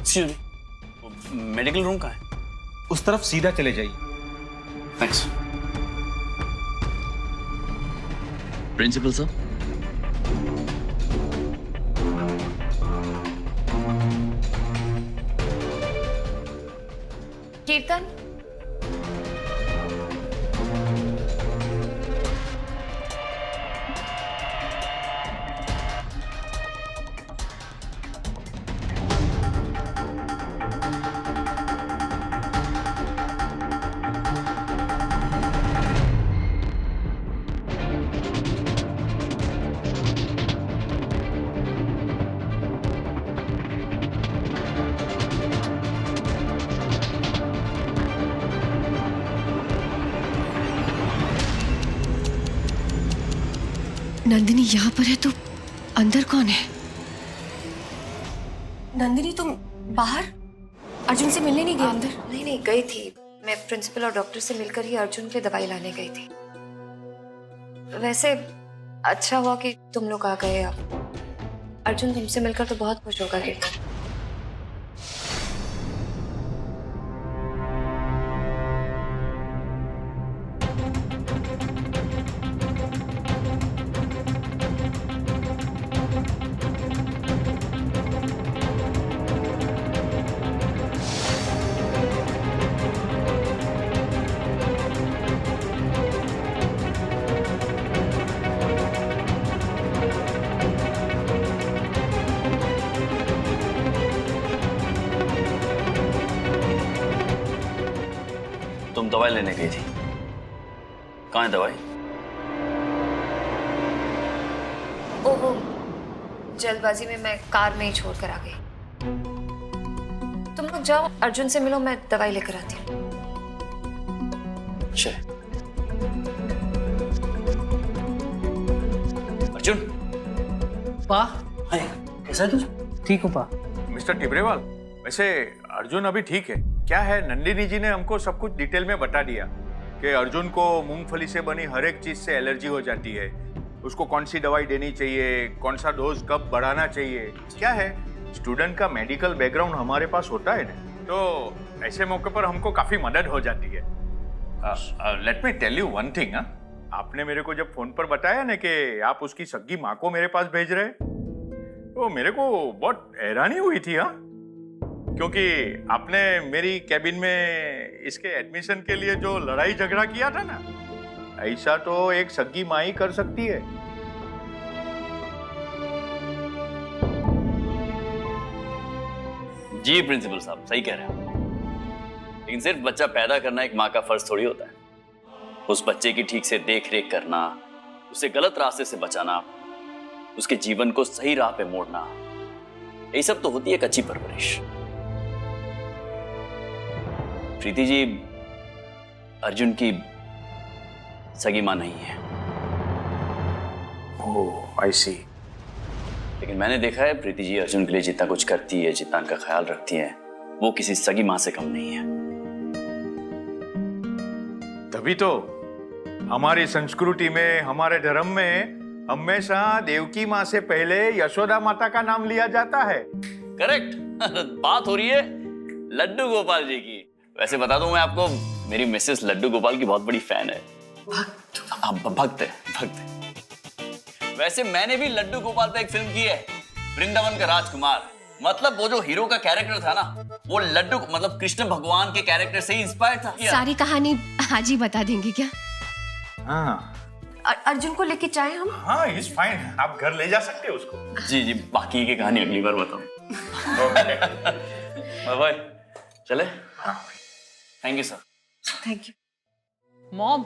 Excuse me, medical room कहाँ है? उस तरफ सीधा चले जाइए। थैंक्स। प्रिंसिपल सर, कीर्तन, नंदिनी यहाँ पर है तो अंदर कौन है? नंदिनी तुम बाहर अर्जुन से मिलने नहीं गई अंदर? नहीं नहीं गई थी, मैं प्रिंसिपल और डॉक्टर से मिलकर ही अर्जुन के दवाई लाने गई थी। वैसे अच्छा हुआ कि तुम लोग आ गए। अब अर्जुन तुमसे मिलकर तो बहुत खुश होगा कीर्तन। तुम दवाई लेने गई थी, कहाँ है दवाई? ओहो, जल्दबाजी में मैं कार में ही छोड़ कर आ गई। तुम लोग जाओ, अर्जुन से मिलो, मैं दवाई लेकर आती हूँ। अच्छा। अर्जुन, पा हाय, कैसा है तू? ठीक हूँ पा। मिस्टर टिबरेवाल, वैसे अर्जुन अभी ठीक है। क्या है, नंदिनी जी ने हमको सब कुछ डिटेल में बता दिया कि अर्जुन को मूंगफली से बनी हर एक चीज से एलर्जी हो जाती है। उसको कौन सी दवाई देनी चाहिए, कौन सा डोज कब बढ़ाना चाहिए। क्या है, स्टूडेंट का मेडिकल बैकग्राउंड हमारे पास होता है ना, तो ऐसे मौके पर हमको काफी मदद हो जाती है। Let me tell you one thing. आपने मेरे को जब फोन पर बताया ना कि आप उसकी सगी माँ को मेरे पास भेज रहे, तो मेरे को बहुत हैरानी हुई थी। हाँ, क्योंकि आपने मेरी कैबिन में इसके एडमिशन के लिए जो लड़ाई झगड़ा किया था ना, ऐसा तो एक सगी माँ ही कर सकती है। जी प्रिंसिपल साहब सही कह रहे हैं, लेकिन सिर्फ बच्चा पैदा करना एक माँ का फर्ज थोड़ी होता है। उस बच्चे की ठीक से देख रेख करना, उसे गलत रास्ते से बचाना, उसके जीवन को सही राह पे मोड़ना, यही सब तो होती है एक अच्छी परवरिश। प्रीति जी अर्जुन की सगी मां नहीं है। ओह, आई सी। लेकिन मैंने देखा है प्रीति जी अर्जुन के लिए जितना कुछ करती है, जितना उनका ख्याल रखती है, वो किसी सगी मां से कम नहीं है। तभी तो हमारी संस्कृति में, हमारे धर्म में हमेशा देवकी माँ से पहले यशोदा माता का नाम लिया जाता है। करेक्ट। बात हो रही है लड्डू गोपाल जी की। वैसे बता दूं मैं आपको, मेरी मिसेस लड्डू गोपाल की बहुत बड़ी फैन है। भक्त है। वैसे मैंने भी लड्डू गोपाल पे एक फिल्म की है, वृंदावन का राजकुमार। मतलब वो जो हीरो का कैरेक्टर था ना, वो लड्डू मतलब कृष्ण भगवान के कैरेक्टर से ही इंस्पायर था। सारी कहानी आज ही बता देंगे क्या? हाँ अर्जुन को लेके जाए हम? हाँ, इज फाइन, आप घर ले जा सकते हो उसको। जी जी, बाकी की कहानी अगली बार बताऊं। बाय बाय, चले? Thank you sir. Thank you. Mom,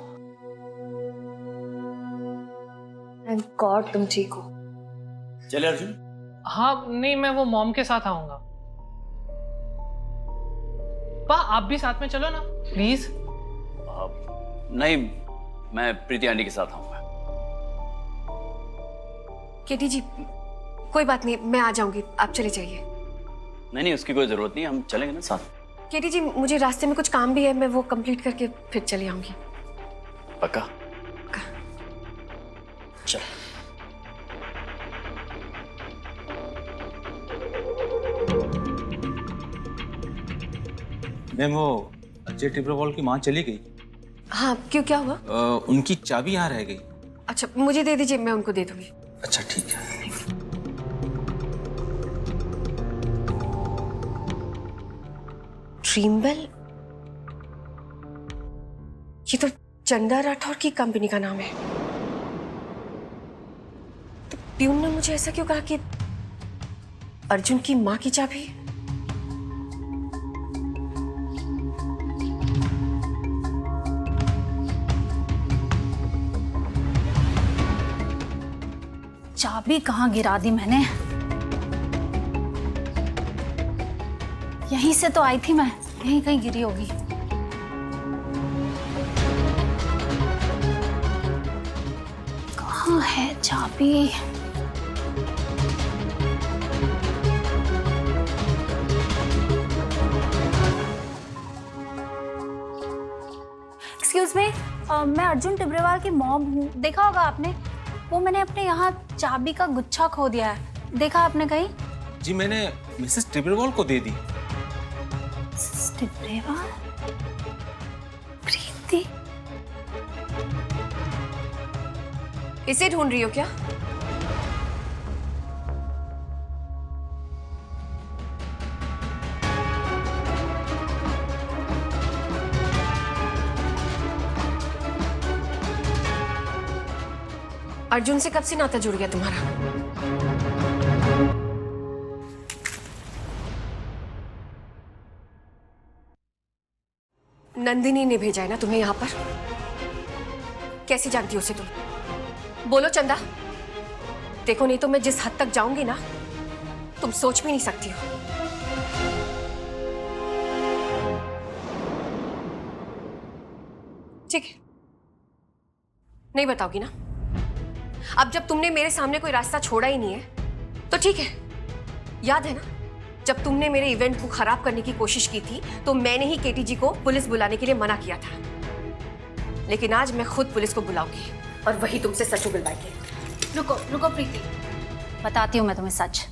thank God तुम ठीक हो। चले अर्जुन? हाँ नहीं, मैं वो मॉम के साथ आऊंगा। पा आप भी साथ में चलो ना प्लीज। नहीं, मैं प्रीति आंटी के साथ आऊंगा। केटी जी कोई बात नहीं, मैं आ जाऊंगी, आप चले जाइए। नहीं नहीं, उसकी कोई जरूरत नहीं, हम चलेंगे ना साथ। केटी जी मुझे रास्ते में कुछ काम भी है, मैं वो कंप्लीट करके फिर चली आऊंगी। पक्का? चल। मैम वो अजय टिब्रोवाल की माँ चली गई। हाँ क्यों, क्या हुआ? उनकी चाबी यहाँ रह गई। अच्छा मुझे दे दीजिए, मैं उनको दे दूंगी। अच्छा ठीक है। ड्रीमबेल, ये तो चंदा राठौर की कंपनी का नाम है। तो प्यून ने मुझे ऐसा क्यों कहा कि अर्जुन की माँ की चाबी? चाबी कहाँ गिरा दी मैंने? यहीं से तो आई थी मैं, यहीं कहीं गिरी होगी। कहाँ है चाबी? एक्सक्यूज मी, मैं अर्जुन टिब्रेवाल की मॉम हूँ। देखा होगा आपने, वो मैंने अपने यहाँ चाबी का गुच्छा खो दिया है। देखा आपने कहीं? जी मैंने मिसेस टिब्रोवाल को दे दी। टिब्रेवाल? प्रीति? इसे ढूंढ रही हो क्या? अर्जुन से कब से नाता जुड़ गया तुम्हारा? नंदिनी ने भेजा है ना तुम्हें यहां पर? कैसे जानती हो उसे तुम? बोलो चंदा। देखो नहीं तो मैं जिस हद तक जाऊंगी ना, तुम सोच भी नहीं सकती हो। ठीक है, नहीं बताओगी ना? अब जब तुमने मेरे सामने कोई रास्ता छोड़ा ही नहीं है तो ठीक है। याद है ना जब तुमने मेरे इवेंट को खराब करने की कोशिश की थी तो मैंने ही केटी जी को पुलिस बुलाने के लिए मना किया था। लेकिन आज मैं खुद पुलिस को बुलाऊंगी और वही तुमसे सच बुलवाएंगे। रुको रुको प्रीति, बताती हूँ मैं तुम्हें सच।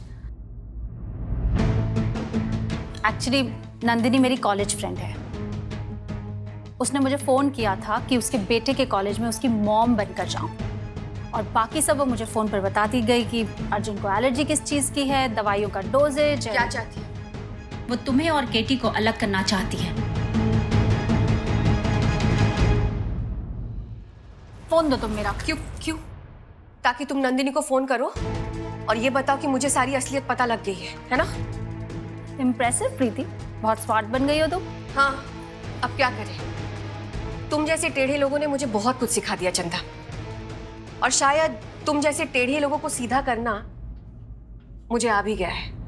एक्चुअली नंदिनी मेरी कॉलेज फ्रेंड है। उसने मुझे फोन किया था कि उसके बेटे के कॉलेज में उसकी मॉम बनकर जाऊं, और बाकी सब वो मुझे फोन पर बताती गई कि अर्जुन को एलर्जी किस चीज की है, दवाइयों का डोजेज। क्या चाहती है वो? तुम्हें और केटी को अलग करना चाहती है। फोन दो तुम मेरा। क्यों क्यों? ताकि तुम नंदिनी को फोन करो और ये बताओ कि मुझे सारी असलियत पता लग गई है ना? इम्प्रेसिव प्रीति, बहुत स्मार्ट बन गई हो तुम। हाँ, अब क्या करें? तुम जैसे टेढ़े लोगों ने मुझे बहुत कुछ सिखा दिया चंदा, और शायद तुम जैसे टेढ़े लोगों को सीधा करना मुझे आ भी गया है।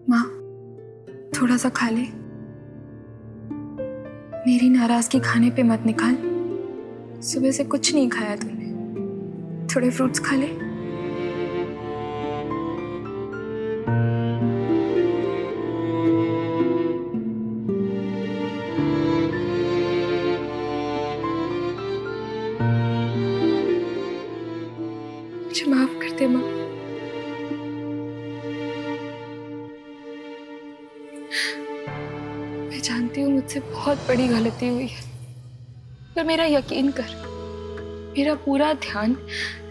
माँ, थोड़ा सा खा ले। मेरी नाराजगी खाने पे मत निकाल। सुबह से कुछ नहीं खाया तूने। थोड़े फ्रूट्स खा ले। मुझे माफ कर दे माँ। मैं जानती हूँ मुझसे बहुत बड़ी गलती हुई है, पर मेरा यकीन कर, मेरा पूरा ध्यान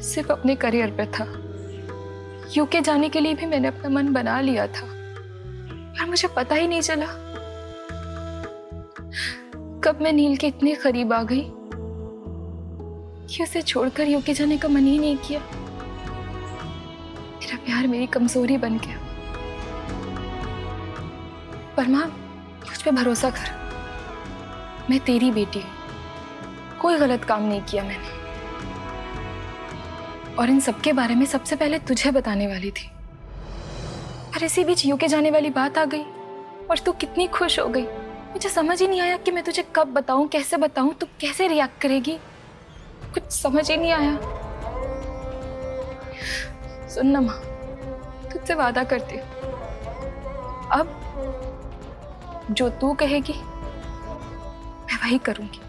सिर्फ अपने करियर पे था। यूके जाने के लिए भी मैंने अपना मन बना लिया था, पर मुझे पता ही नहीं चला कब मैं नील के इतने करीब आ गई कि उसे छोड़कर यूके जाने का मन ही नहीं किया। मेरा प्यार मेरी कमजोरी बन गया। पर माँ, मुझ पे भरोसा कर, मैं तेरी बेटी हूं। कोई गलत काम नहीं किया मैंने, और इन सबके बारे में सबसे पहले तुझे बताने वाली थी। पर इसी बीच यूके जाने वाली बात आ गई और तू कितनी खुश हो गई। मुझे समझ ही नहीं आया कि मैं तुझे कब बताऊं, कैसे बताऊं, तू कैसे रिएक्ट करेगी। कुछ समझ ही नहीं आया। सुन ना माँ, तुझसे वादा करती हूँ, अब जो तू कहेगी मैं वही करूंगी।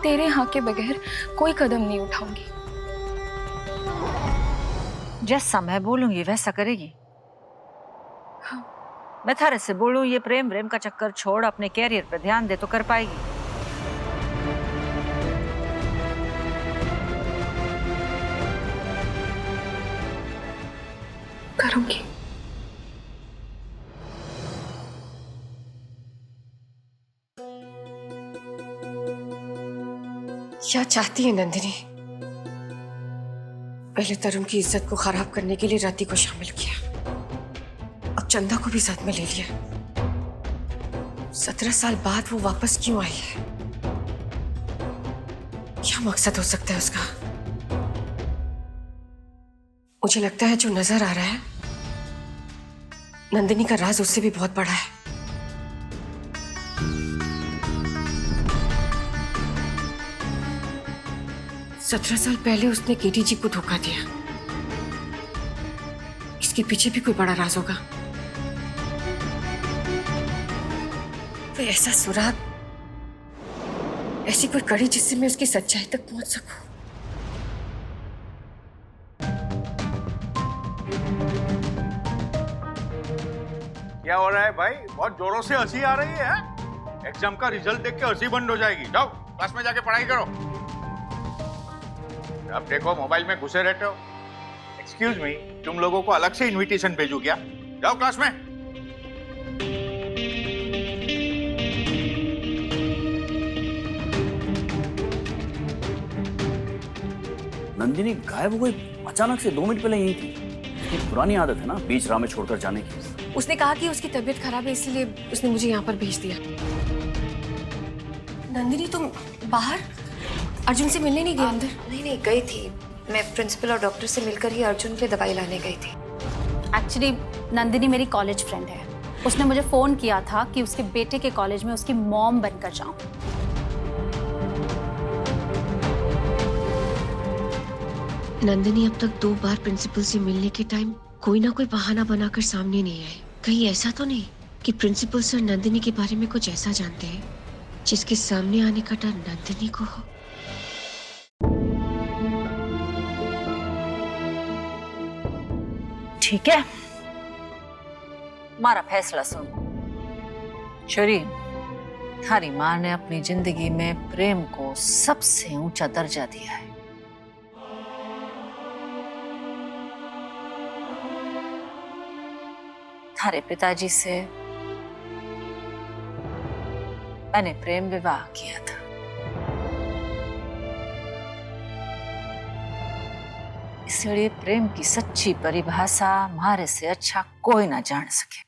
तेरे हाँ के बगैर कोई कदम नहीं उठाऊंगी। जैसा मैं बोलूंगी वैसा करेगी? मैं थारे से बोलूं ये प्रेम प्रेम का चक्कर छोड़ अपने कैरियर पे ध्यान दे तो कर पाएगी? करूंगी। क्या चाहती है नंदिनी? पहले तरुण की इज्जत को खराब करने के लिए रति को शामिल किया, अब चंदा को भी साथ में ले लिया। 17 साल बाद वो वापस क्यों आई है? क्या मकसद हो सकता है उसका? मुझे लगता है जो नजर आ रहा है नंदिनी का राज उससे भी बहुत बड़ा है। सत्रह साल पहले उसने केटी जी को धोखा दिया, इसके पीछे भी कोई बड़ा राज होगा। कोई ऐसा सुराग, ऐसी कोई कड़ी जिससे मैं उसकी सच्चाई तक पहुंच सकूं। क्या हो रहा है भाई? बहुत जोरों से हंसी आ रही है। एग्जाम का रिजल्ट देख के हंसी बंद हो जाएगी। जाओ क्लास में जाके पढ़ाई करो। अब देखो मोबाइल में घुसे रहते हो। एक्सक्यूज मी, तुम लोगों को अलग से इनविटेशन भेजू क्या? जाओ क्लास में। नंदिनी गायब हो गई अचानक से, 2 मिनट पहले यही थी। ये पुरानी आदत है ना बीच राह में छोड़कर जाने की। उसने कहा कि उसकी तबीयत खराब है इसलिए उसने मुझे यहाँ पर भेज दिया। नंदिनी तुम बाहर अर्जुन से मिलने नहीं गई अंदर? नहीं गई थी। मैं प्रिंसिपल और डॉक्टर से मिलकर ही अर्जुन के दवाई लाने गई थी। एक्चुअली नंदिनी मेरी कॉलेज फ्रेंड है। उसने मुझे फ़ोन किया था कि उसके बेटे के कॉलेज में उसकी मॉम बनकर जाऊं। नंदिनी अब तक 2 बार प्रिंसिपल से मिलने के टाइम कोई ना कोई बहाना बनाकर सामने नहीं आई। कहीं ऐसा तो नहीं कि प्रिंसिपल सर नंदिनी के बारे में कुछ ऐसा जानते हैं जिसके सामने आने का डर नंदिनी को हो? ठीक है, हमारा फैसला सुन। छोरी, थारी माँ ने अपनी जिंदगी में प्रेम को सबसे ऊंचा दर्जा दिया है। थारे पिताजी से मैंने प्रेम विवाह किया था। इसलिए प्रेम की सच्ची परिभाषा हमारे से अच्छा कोई ना जान सके।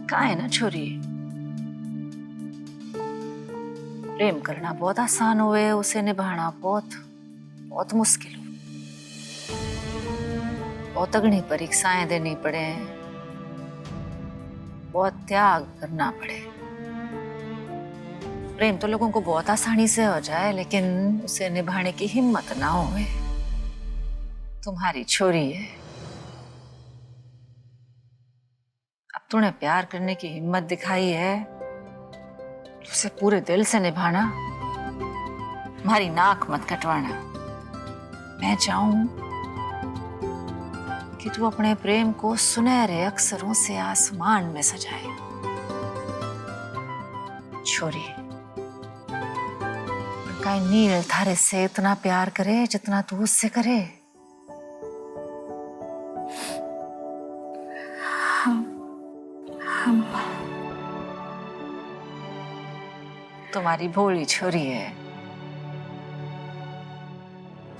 का है ना छोरी, प्रेम करना बहुत आसान हुए, उसे निभाना बहुत मुश्किल हो। बहुत अग्नि परीक्षाएं देनी पड़े, बहुत त्याग करना पड़े। प्रेम तो लोगों को बहुत आसानी से हो जाए, लेकिन उसे निभाने की हिम्मत ना होए। तुम्हारी छोरी है, अब तूने प्यार करने की हिम्मत दिखाई है, उसे पूरे दिल से निभाना, हमारी नाक मत कटवाना। मैं चाहूं कि तू अपने प्रेम को सुनहरे अक्षरों से आसमान में सजाए। छोरी, का नील थारे से इतना प्यार करे जितना तू उससे करे। तुम्हारी भोली छोरी है,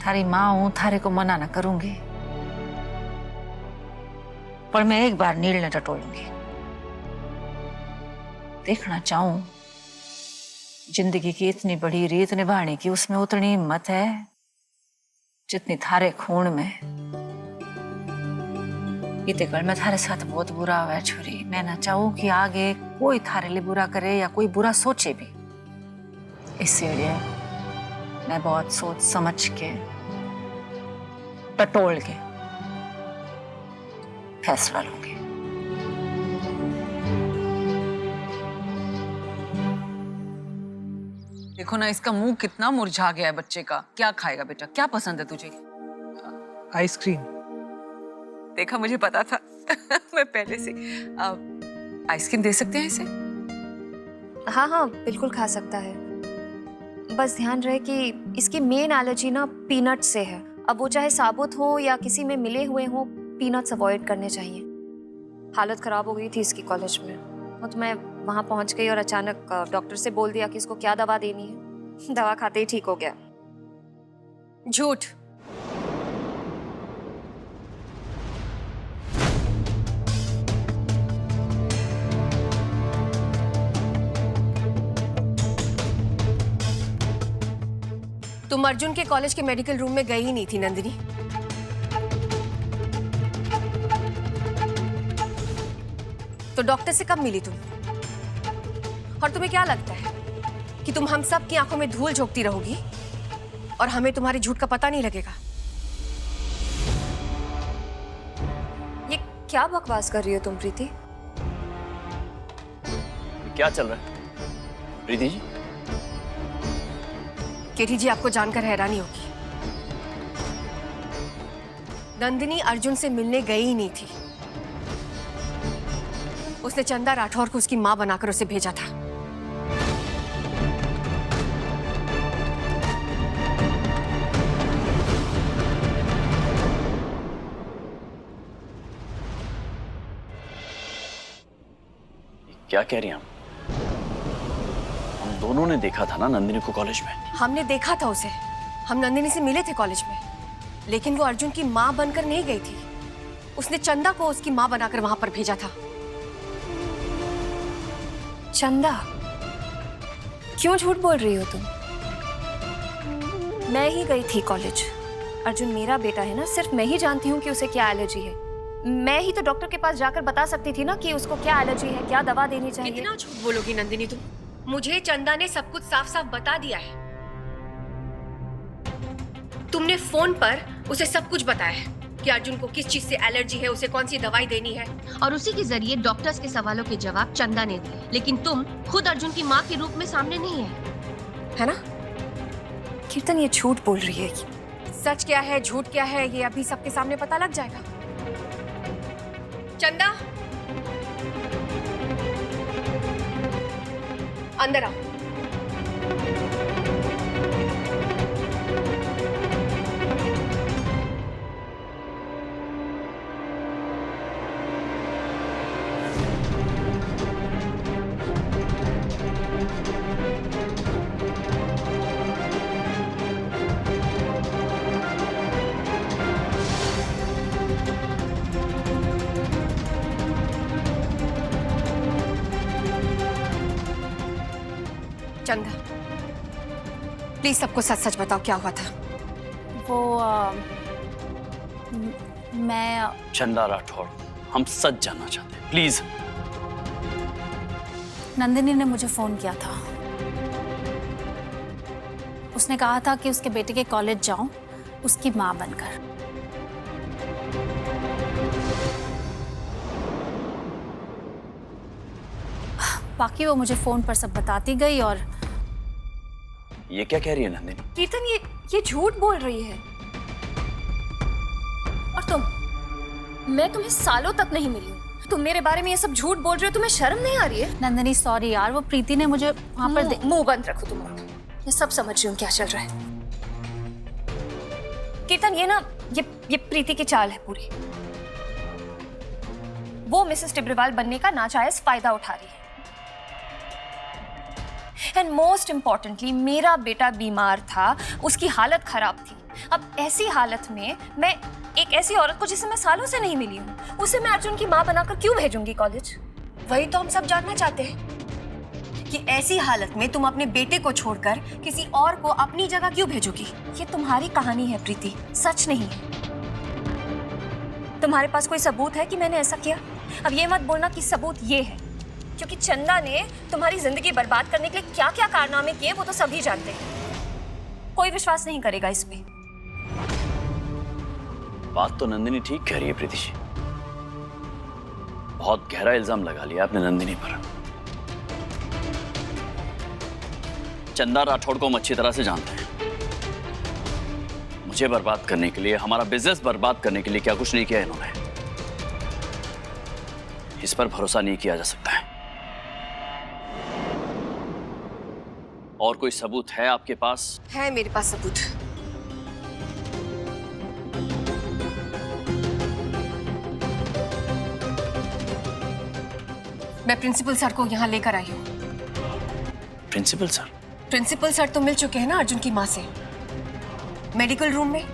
थारी माँ हूं, थारे को मना न करूंगी, पर मैं एक बार नील ने टटोलूंगी। देखना चाहूं जिंदगी की इतनी बड़ी रीत निभाने की उसमें उतनी हिम्मत है जितनी थारे खून में। बीते कल में थारे साथ बहुत बुरा हुआ है छोरी। मैं ना चाहूं कि आगे कोई थारे लिए बुरा करे या कोई बुरा सोचे भी। इसलिए मैं बहुत सोच समझ के, टटोल के फैसला लूंगी। देखो ना, इसका मुंह कितना मुरझा गया है बच्चे का। क्या खाएगा बेटा? क्या पसंद है तुझे? आइसक्रीम। देखा, मुझे पता था। मैं पहले से आइसक्रीम दे सकते हैं इसे? हाँ हाँ बिल्कुल खा सकता है, बस ध्यान रहे कि इसकी मेन एलर्जी ना पीनट से है। अब वो चाहे साबुत हो या किसी में मिले हुए हो, पीनट्स अवॉइड करने चाहिए। हालत खराब हो गई थी इसकी कॉलेज में, तो मैं वहाँ पहुँच गई और अचानक डॉक्टर से बोल दिया कि इसको क्या दवा देनी है। दवा खाते ही ठीक हो गया। झूठ। तुम अर्जुन के कॉलेज के मेडिकल रूम में गई ही नहीं थी नंदिनी। तो डॉक्टर से कब मिली तुम? और तुम्हें क्या लगता है कि तुम हम सब की आंखों में धूल झोंकती रहोगी और हमें तुम्हारे झूठ का पता नहीं लगेगा? ये क्या बकवास कर रही हो तुम प्रीति? क्या चल रहा है प्रीति जी? केटी जी, आपको जानकर हैरानी होगी, नंदिनी अर्जुन से मिलने गई ही नहीं थी। उसने चंदा राठौर को उसकी मां बनाकर उसे भेजा था। क्या कह रही हैं आप? हम दोनों ने देखा था ना नंदिनी को कॉलेज में। हमने देखा था उसे, हम नंदिनी से मिले थे कॉलेज में, लेकिन वो अर्जुन की मां बनकर नहीं गई थी। उसने चंदा को उसकी मां बनाकर वहां पर भेजा था। चंदा? क्यों झूठ बोल रही हो तुम? मैं ही गई थी कॉलेज। अर्जुन मेरा बेटा है ना, सिर्फ मैं ही जानती हूँ कि उसे क्या एलर्जी है। मैं ही तो डॉक्टर के पास जाकर बता सकती थी ना कि उसको क्या एलर्जी है, क्या दवा देनी चाहिए। कितना झूठ बोलोगी नंदिनी तुम? मुझे चंदा ने सब कुछ साफ साफ बता दिया है। तुमने फोन पर उसे सब कुछ बताया है कि अर्जुन को किस चीज से एलर्जी है, उसे कौन सी दवाई देनी है। और उसी के जरिए डॉक्टर्स के सवालों के जवाब चंदा ने दिए, लेकिन तुम खुद अर्जुन की माँ के रूप में सामने नहीं है ना? कीर्तन ये झूठ बोल रही है। सच क्या है, झूठ क्या है, ये अभी सबके सामने पता लग जाएगा। चंदा, अंदर आओ। चंदा, प्लीज सबको सच सच बताओ, क्या हुआ था? वो मैं चंदा राठौर, हम सच जानना चाहते हैं, प्लीज। नंदिनी ने मुझे फोन किया था। उसने कहा था कि उसके बेटे के कॉलेज जाऊं उसकी मां बनकर। बाकी वो मुझे फोन पर सब बताती गई। और ये क्या कह रही है नंदिनी? कीर्तन ये झूठ बोल रही है। और तुम, मैं तुम्हें सालों तक नहीं मिली हूँ, तुम मेरे बारे में ये सब झूठ बोल रहे हो। तुम्हें शर्म नहीं आ रही है? नंदिनी सॉरी यार, वो प्रीति ने मुझे वहां पर मुंह बंद रखो तुम। मैं सब समझ रही हूँ क्या चल रहा है। कीर्तन ये प्रीति की चाल है पूरी। वो मिसेस टिब्रेवाल बनने का नाजायज फायदा उठा रही है। एंड मोस्ट इम्पॉर्टेंटली, मेरा बेटा बीमार था, उसकी हालत खराब थी। अब ऐसी हालत में मैं एक ऐसी औरत को जिसे मैं सालों से नहीं मिली हूँ, उसे मैं अर्जुन की माँ बनाकर क्यों भेजूंगी कॉलेज? वही तो हम सब जानना चाहते हैं कि ऐसी हालत में तुम अपने बेटे को छोड़कर किसी और को अपनी जगह क्यों भेजोगी? ये तुम्हारी कहानी है प्रीति, सच नहीं है। तुम्हारे पास कोई सबूत है कि मैंने ऐसा किया? अब ये मत बोलना कि सबूत ये है, क्योंकि चंदा ने तुम्हारी जिंदगी बर्बाद करने के लिए क्या क्या कारनामे किए वो तो सभी जानते हैं। कोई विश्वास नहीं करेगा इस पे। बात तो नंदिनी ठीक कह रही है प्रीति जी। बहुत गहरा इल्जाम लगा लिया आपने नंदिनी पर। चंदा राठौड़ को हम अच्छी तरह से जानते हैं। मुझे बर्बाद करने के लिए, हमारा बिजनेस बर्बाद करने के लिए क्या कुछ नहीं किया इन्होंने। इस पर भरोसा नहीं किया जा सकता है। और कोई सबूत है आपके पास? है मेरे पास सबूत। मैं प्रिंसिपल सर को यहाँ लेकर आई हूँ। Principal sir? प्रिंसिपल सर तो मिल चुके हैं ना अर्जुन की माँ से, मेडिकल रूम में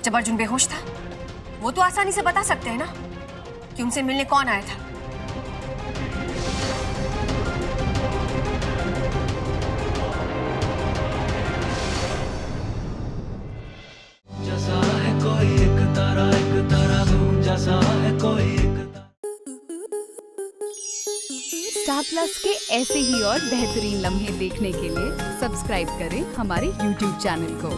जब अर्जुन बेहोश था। वो तो आसानी से बता सकते हैं ना कि उनसे मिलने कौन आया था। स्टार प्लस के ऐसे ही और बेहतरीन लम्हे देखने के लिए सब्सक्राइब करें हमारे YouTube चैनल को।